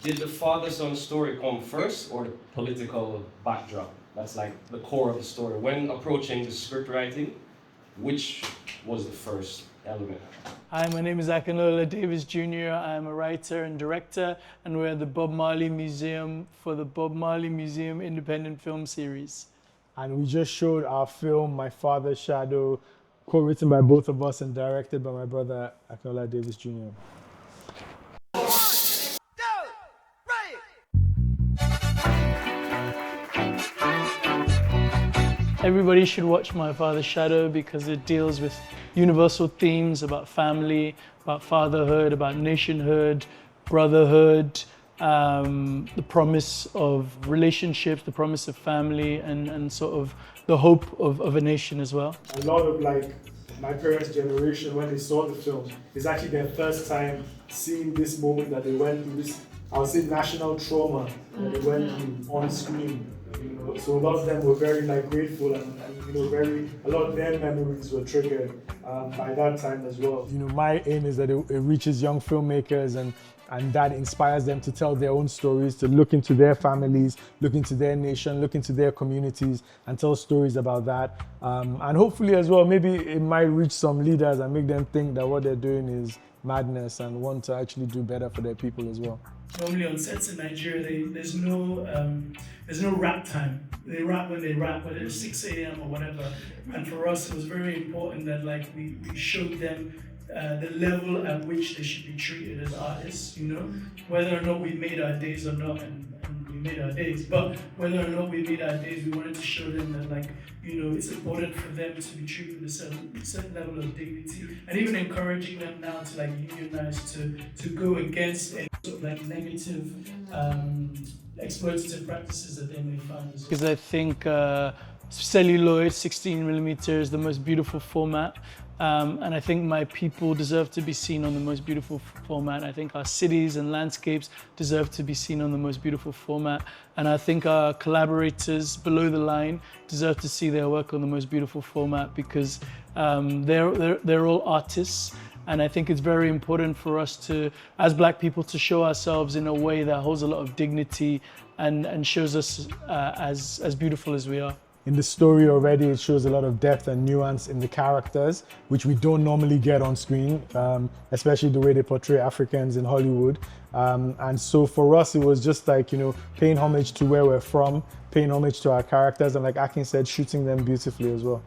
Did the father-son story come first or the political backdrop? That's like the core of the story. When approaching the script writing, which was the first element? Hi, my name is Akinola Davies Jr. I am a writer and director, and we're at the Bob Marley Museum for the Bob Marley Museum Independent Film Series. And we just showed our film, My Father's Shadow, co-written by both of us and directed by my brother, Akinola Davies Jr. Everybody should watch My Father's Shadow because it deals with universal themes about family, about fatherhood, about nationhood, brotherhood, the promise of relationships, the promise of family, and sort of the hope of a nation as well. A lot of like my parents' generation, when they saw the film, it's actually their first time seeing this moment that they went through, this, I would say, national trauma that they went through on screen. You know, so a lot of them were very like grateful and you know, a lot of their memories were triggered by that time as well. You know, my aim is that it reaches young filmmakers and that inspires them to tell their own stories, to look into their families, look into their nation, look into their communities and tell stories about that. And hopefully as well, maybe it might reach some leaders and make them think that what they're doing is madness and want to actually do better for their people as well. Normally on sets in Nigeria, there's no rap time. They rap when they rap, whether it's 6 a.m. or whatever. And for us, it was very important that like we showed them the level at which they should be treated as artists, you know, whether or not we made our days or not, and we made our days, but whether or not we made our days, we wanted to show them that, like, you know, it's important for them to be treated with a certain level of dignity, and even encouraging them now to like unionize, to go against any sort of like negative exploitative practices that they may find. Because I think celluloid 16mm is the most beautiful format. And I think my people deserve to be seen on the most beautiful format. I think our cities and landscapes deserve to be seen on the most beautiful format. And I think our collaborators below the line deserve to see their work on the most beautiful format because they're all artists. And I think it's very important for us to, as Black people, to show ourselves in a way that holds a lot of dignity and shows us as beautiful as we are. In the story already, it shows a lot of depth and nuance in the characters, which we don't normally get on screen, especially the way they portray Africans in Hollywood. And so for us, it was just like, you know, paying homage to where we're from, paying homage to our characters, and like Akin said, shooting them beautifully as well.